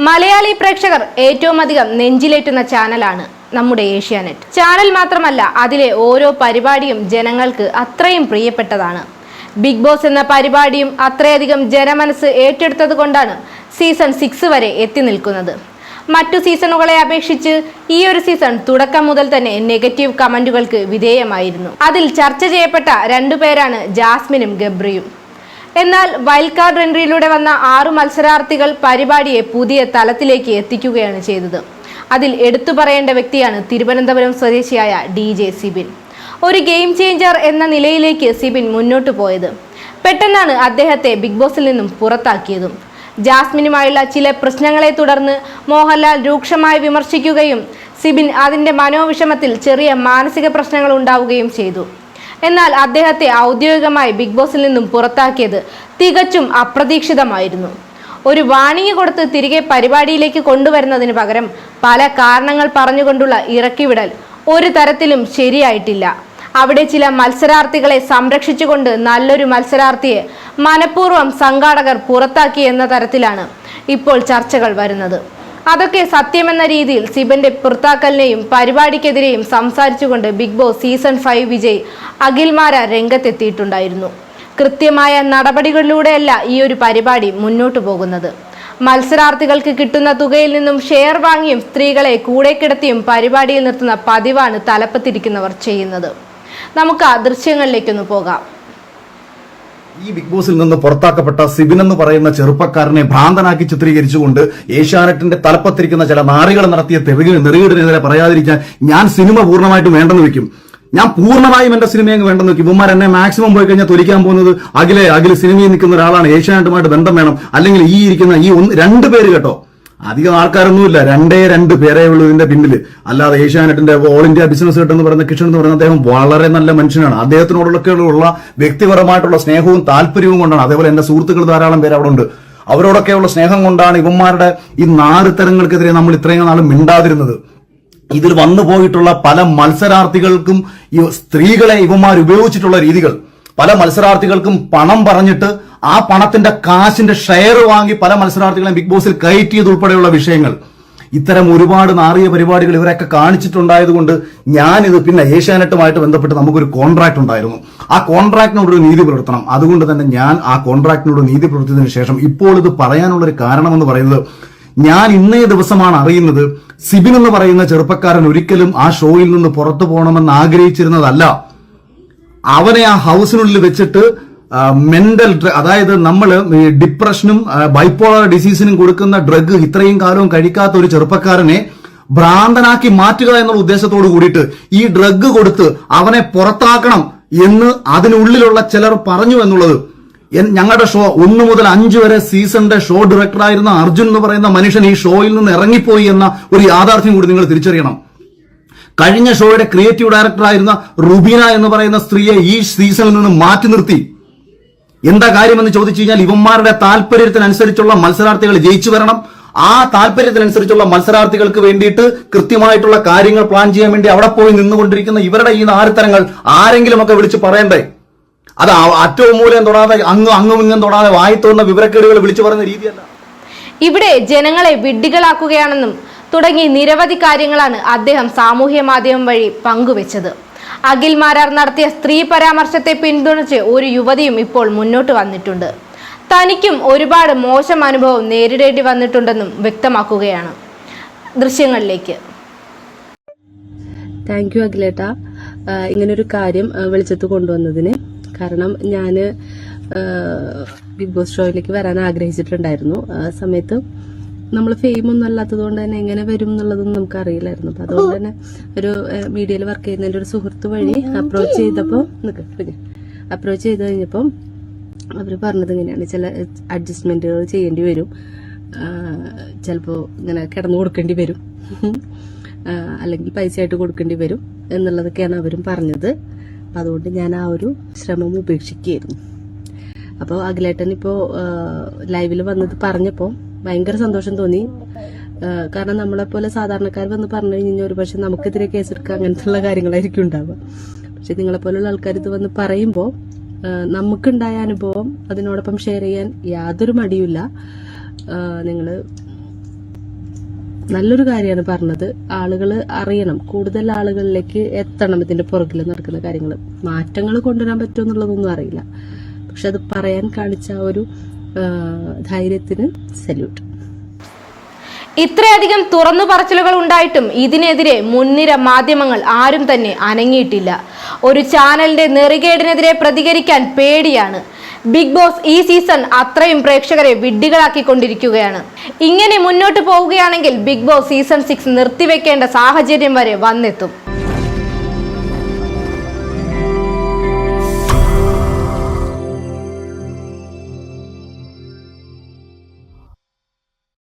മലയാളി പ്രേക്ഷകർ ഏറ്റവും അധികം നെഞ്ചിലേറ്റുന്ന ചാനലാണ് നമ്മുടെ ഏഷ്യാനെറ്റ്. ചാനൽ മാത്രമല്ല, അതിലെ ഓരോ പരിപാടിയും ജനങ്ങൾക്ക് അത്രയും പ്രിയപ്പെട്ടതാണ്. ബിഗ് ബോസ് എന്ന പരിപാടിയും അത്രയധികം ജനമനസ് ഏറ്റെടുത്തത് കൊണ്ടാണ് സീസൺ 6 വരെ എത്തി നിൽക്കുന്നത്. മറ്റു സീസണുകളെ അപേക്ഷിച്ച് ഈ ഒരു സീസൺ തുടക്കം മുതൽ തന്നെ നെഗറ്റീവ് കമന്റുകൾക്ക് വിധേയമായിരുന്നു. അതിൽ ചർച്ച ചെയ്യപ്പെട്ട 2 പേരാണ് ജാസ്മിനും ഗബ്രിയും. എന്നാൽ വൈൽഡ് കാർഡ് എൻട്രിയിലൂടെ വന്ന 6 മത്സരാർത്ഥികൾ പരിപാടിയെ പുതിയ തലത്തിലേക്ക് എത്തിക്കുകയാണ് ചെയ്തത്. അതിൽ എടുത്തു പറയേണ്ട വ്യക്തിയാണ് തിരുവനന്തപുരം സ്വദേശിയായ DJ സിബിൻ. ഒരു ഗെയിം ചേഞ്ചർ എന്ന നിലയിലേക്ക് സിബിൻ മുന്നോട്ട് പോയത്. പെട്ടെന്നാണ് അദ്ദേഹത്തെ ബിഗ് ബോസിൽ നിന്നും പുറത്താക്കിയതും. ജാസ്മിനുമായുള്ള ചില പ്രശ്നങ്ങളെ തുടർന്ന് മോഹൻലാൽ രൂക്ഷമായി വിമർശിക്കുകയും സിബിൻ അതിന്റെ മനോവിഷമത്തിൽ ചെറിയ മാനസിക പ്രശ്നങ്ങൾ ഉണ്ടാവുകയും ചെയ്തു. എന്നാൽ അദ്ദേഹത്തെ ഔദ്യോഗികമായി ബിഗ് ബോസിൽ നിന്നും പുറത്താക്കിയത് തികച്ചും അപ്രതീക്ഷിതമായിരുന്നു. ഒരു വാണിംഗ് കൊടുത്ത് തിരികെ പരിപാടിയിലേക്ക് കൊണ്ടുവരുന്നതിന് പകരം പല കാരണങ്ങൾ പറഞ്ഞുകൊണ്ടുള്ള ഇറക്കിവിടൽ ഒരു തരത്തിലും ശരിയായിട്ടില്ല. അവിടെ ചില മത്സരാർത്ഥികളെ സംരക്ഷിച്ചുകൊണ്ട് നല്ലൊരു മത്സരാർത്ഥിയെ മനഃപൂർവ്വം സംഘാടകർ പുറത്താക്കി എന്ന തരത്തിലാണ് ഇപ്പോൾ ചർച്ചകൾ വരുന്നത്. അതൊക്കെ സത്യമെന്ന രീതിയിൽ സിബന്റെ പുറത്താക്കലിനെയും പരിപാടിക്കെതിരെയും സംസാരിച്ചുകൊണ്ട് ബിഗ് ബോസ് സീസൺ 5 വിജയ് അഖിൽമാര രംഗത്തെത്തിയിട്ടുണ്ടായിരുന്നു. കൃത്യമായ നടപടികളിലൂടെയല്ല ഈ ഒരു പരിപാടി മുന്നോട്ട് പോകുന്നത്. മത്സരാർത്ഥികൾക്ക് കിട്ടുന്ന തുകയിൽ നിന്നും ഷെയർ വാങ്ങിയും സ്ത്രീകളെ കൂടെ കിടത്തിയും പരിപാടിയിൽ നിർത്തുന്ന പതിവാണ് തലപ്പത്തിരിക്കുന്നവർ ചെയ്യുന്നത്. നമുക്ക് ആ ദൃശ്യങ്ങളിലേക്കൊന്ന് പോകാം. ഈ ബിഗ് ബോസിൽ നിന്ന് പുറത്താക്കപ്പെട്ട സിബിൻ എന്ന് പറയുന്ന ചെറുപ്പക്കാരനെ ഭ്രാന്തനാക്കി ചിത്രീകരിച്ചുകൊണ്ട് ഏഷ്യാനെറ്റിന്റെ തലപ്പത്തിരിക്കുന്ന ചില നാറികൾ നടത്തിയ നെറുകേടിനെതിരെ പറയാതിരിക്കാൻ ഞാൻ സിനിമ പൂർണ്ണമായിട്ടും വേണ്ടെന്ന് വെക്കും. ഞാൻ പൂർണ്ണമായും എന്റെ സിനിമയെ വേണ്ടെന്ന് വെക്കും. ഇവന്മാർ എന്നെ മാക്സിമം പോയി കഴിഞ്ഞാൽ തൊലിക്കാൻ പോകുന്നത് അഖില് സിനിമയിൽ നിൽക്കുന്ന ഒരാളാണ്, ഏഷ്യാനെറ്റുമായിട്ട് ബന്ധം വേണം, അല്ലെങ്കിൽ ഈ ഇരിക്കുന്ന ഈ 2 പേര് കേട്ടോ, അധികം ആൾക്കാരൊന്നുമില്ല, 2 പേരേ ഉള്ളൂ ഇതിന്റെ പിന്നില്. അല്ലാതെ ഏഷ്യാനെറ്റിന്റെ ഓൾ ഇന്ത്യ ബിസിനസ് ഹെഡ് എന്ന് പറയുന്ന കിഷൻ എന്ന് പറയുന്ന അദ്ദേഹം വളരെ നല്ല മനുഷ്യനാണ്. അദ്ദേഹത്തിനോടൊക്കെയുള്ള വ്യക്തിപരമായിട്ടുള്ള സ്നേഹവും താല്പര്യവും കൊണ്ടാണ്, അതേപോലെ എന്റെ സുഹൃത്തുക്കൾ ധാരാളം പേര് അവിടെ ഉണ്ട്, അവരോടൊക്കെയുള്ള സ്നേഹം കൊണ്ടാണ് ഇവന്മാരുടെ ഈ നാറിത്തരങ്ങൾക്കെതിരെ നമ്മൾ ഇത്രയും നാളും മിണ്ടാതിരുന്നത്. ഇതിൽ വന്നു പോയിട്ടുള്ള പല മത്സരാർത്ഥികൾക്കും ഈ സ്ത്രീകളെ ഇവന്മാർ ഉപയോഗിച്ചിട്ടുള്ള രീതികൾ, പല മത്സരാർത്ഥികൾക്കും പണം പറഞ്ഞിട്ട് ആ പണത്തിന്റെ കാശിന്റെ ഷെയർ വാങ്ങി പല മത്സരാർത്ഥികളെയും ബിഗ് ബോസിൽ കയറ്റിയതുൾപ്പെടെയുള്ള വിഷയങ്ങൾ, ഇത്തരം ഒരുപാട് നാറിയ പരിപാടികൾ ഇവരൊക്കെ കാണിച്ചിട്ടുണ്ടായതുകൊണ്ട് ഞാനിത് പിന്നെ ഏഷ്യാനെറ്റുമായിട്ട് ബന്ധപ്പെട്ട് നമുക്കൊരു കോൺട്രാക്ട് ഉണ്ടായിരുന്നു. ആ കോൺട്രാക്ടിനോടൊരു നീതി പുലർത്തണം. അതുകൊണ്ട് തന്നെ ഞാൻ ആ കോൺട്രാക്ടിനോട് നീതി പുലർത്തിയതിനു ശേഷം ഇപ്പോൾ ഇത് പറയാനുള്ളൊരു കാരണമെന്ന് പറയുന്നത്, ഞാൻ ഇന്നേ ദിവസമാണ് അറിയുന്നത് സിബിൻ എന്ന് പറയുന്ന ചെറുപ്പക്കാരൻ ഒരിക്കലും ആ ഷോയിൽ നിന്ന് പുറത്തു പോകണമെന്ന് ആഗ്രഹിച്ചിരുന്നതല്ല. അവനെ ആ ഹൗസിനുള്ളിൽ വെച്ചിട്ട് മെന്റൽ അതായത് നമ്മൾ ഡിപ്രഷനും ബൈപ്പോളർ ഡിസീസിനും കൊടുക്കുന്ന ഡ്രഗ് ഇത്രയും കാലവും കഴിക്കാത്ത ഒരു ചെറുപ്പക്കാരനെ ഭ്രാന്തനാക്കി മാറ്റുക എന്നുള്ള ഉദ്ദേശത്തോട് കൂടിയിട്ട് ഈ ഡ്രഗ് കൊടുത്ത് അവനെ പുറത്താക്കണം എന്ന് അതിനുള്ളിലുള്ള ചിലർ പറഞ്ഞു എന്നുള്ളത്, ഞങ്ങളുടെ ഷോ 1 മുതൽ 5 വരെ സീസണിന്റെ ഷോ ഡയറക്ടറായിരുന്ന അർജുൻ എന്ന് പറയുന്ന മനുഷ്യൻ ഈ ഷോയിൽ നിന്ന് ഇറങ്ങിപ്പോയി എന്ന ഒരു യാഥാർത്ഥ്യം കൂടി നിങ്ങൾ തിരിച്ചറിയണം. കഴിഞ്ഞ ഷോയുടെ ക്രിയേറ്റീവ് ഡയറക്ടറായിരുന്ന റുബീന എന്ന് പറയുന്ന സ്ത്രീയെ ഈ സീസണിൽ നിന്ന് മാറ്റി നിർത്തി. എന്താ കാര്യമെന്ന് ചോദിച്ചു കഴിഞ്ഞാൽ, ഇവന്മാരുടെ താല്പര്യത്തിനനുസരിച്ചുള്ള മത്സരാർത്ഥികൾ ജയിച്ചു വരണം. ആ താല്പര്യത്തിനനുസരിച്ചുള്ള മത്സരാർത്ഥികൾക്ക് വേണ്ടിയിട്ട് കൃത്യമായിട്ടുള്ള കാര്യങ്ങൾ പ്ലാൻ ചെയ്യാൻ വേണ്ടി അവിടെ പോയി നിന്നുകൊണ്ടിരിക്കുന്ന ഇവരുടെ ഈ നാരിത്തരങ്ങൾ ആരെങ്കിലുമൊക്കെ വിളിച്ച് പറയണ്ടേ? അത് അറ്റവും മൂലം തൊടാതെ അങ്ങും ഇങ്ങും തൊടാതെ വായിത്തോന്ന വിവരക്കേടുകൾ വിളിച്ചു പറയുന്ന രീതിയല്ല. ഇവിടെ ജനങ്ങളെ വിഡ്ഢികളാക്കുകയാണെന്നും തുടങ്ങി നിരവധി കാര്യങ്ങളാണ് അദ്ദേഹം സാമൂഹ്യ മാധ്യമം വഴി പങ്കുവെച്ചത്. അഖിൽ മാരാർ നടത്തിയ സ്ത്രീ പരാമർശത്തെ പിന്തുണച്ച് ഒരു യുവതിയും ഇപ്പോൾ മുന്നോട്ട് വന്നിട്ടുണ്ട്. തനിക്കും ഒരുപാട് മോശം അനുഭവം നേരിടേണ്ടി വന്നിട്ടുണ്ടെന്നും വ്യക്തമാക്കുകയാണ്. ദൃശ്യങ്ങളിലേക്ക്. താങ്ക് യു അഖിലേട്ടാ, ഇങ്ങനൊരു കാര്യം വെളിച്ചത്ത് കൊണ്ടുവന്നതിന്. കാരണം ഞാൻ ബിഗ് ബോസ് ഷോയിലേക്ക് വരാൻ ആഗ്രഹിച്ചിട്ടുണ്ടായിരുന്നു. ആ സമയത്ത് നമ്മൾ ഫെയിം ഒന്നും അല്ലാത്തത് കൊണ്ട് തന്നെ എങ്ങനെ വരും എന്നുള്ളതൊന്നും നമുക്ക് അറിയില്ലായിരുന്നു. അപ്പൊ അതുകൊണ്ട് തന്നെ ഒരു മീഡിയയിൽ വർക്ക് ചെയ്യുന്ന എൻ്റെ ഒരു സുഹൃത്ത് വഴി അപ്രോച്ച് ചെയ്ത് കഴിഞ്ഞപ്പോൾ അവർ പറഞ്ഞത് ഇങ്ങനെയാണ്, ചില അഡ്ജസ്റ്റ്മെന്റുകൾ ചെയ്യേണ്ടി വരും, ചിലപ്പോൾ ഇങ്ങനെ കിടന്നു കൊടുക്കേണ്ടി വരും, അല്ലെങ്കിൽ പൈസയായിട്ട് കൊടുക്കേണ്ടി വരും എന്നുള്ളതൊക്കെയാണ് അവരും പറഞ്ഞത്. അതുകൊണ്ട് ഞാൻ ആ ഒരു ശ്രമം ഉപേക്ഷിക്കുകയായിരുന്നു. അപ്പോൾ അഖിലേട്ടൻ ഇപ്പോൾ ലൈവിൽ വന്നത് പറഞ്ഞപ്പോൾ ഭയങ്കര സന്തോഷം തോന്നി. കാരണം നമ്മളെപ്പോലെ സാധാരണക്കാർ വന്ന് പറഞ്ഞു കഴിഞ്ഞാൽ ഒരു പക്ഷെ നമുക്കെതിരെ കേസെടുക്കുക അങ്ങനത്തെ കാര്യങ്ങളായിരിക്കും ഉണ്ടാവുക. പക്ഷെ നിങ്ങളെപ്പോലുള്ള ആൾക്കാർ ഇത് വന്ന് പറയുമ്പോൾ നമുക്കുണ്ടായ അനുഭവം അതിനോടൊപ്പം ഷെയർ ചെയ്യാൻ യാതൊരു മടിയുമില്ല. നിങ്ങൾ നല്ലൊരു കാര്യമാണ് പറഞ്ഞത്. ആളുകൾ അറിയണം, കൂടുതൽ ആളുകളിലേക്ക് എത്തണം ഇതിന്റെ പുറകിൽ നടക്കുന്ന കാര്യങ്ങൾ. മാറ്റങ്ങൾ കൊണ്ടുവരാൻ പറ്റുമോ എന്നുള്ളതൊന്നും അറിയില്ല, പക്ഷെ അത് പറയാൻ കാണിച്ച ആ ഒരു ധൈര്യത്തിന് സല്യൂട്ട്. ഇത്രയധികം തുറന്നു പറച്ചിലുകൾ ഉണ്ടായിട്ടും ഇതിനെതിരെ മുൻനിര മാധ്യമങ്ങൾ ആരും തന്നെ അനങ്ങിയിട്ടില്ല. ഒരു ചാനലിന്റെ നെറികേടിനെതിരെ പ്രതികരിക്കാൻ പേടിയാണ്. ബിഗ് ബോസ് ഈ സീസൺ അത്രയും പ്രേക്ഷകരെ വിഡ്ഢികളാക്കിക്കൊണ്ടിരിക്കുകയാണ്. ഇങ്ങനെ മുന്നോട്ട് പോവുകയാണെങ്കിൽ ബിഗ് ബോസ് സീസൺ 6 നിർത്തിവെക്കേണ്ട സാഹചര്യം വരെ വന്നെത്തും.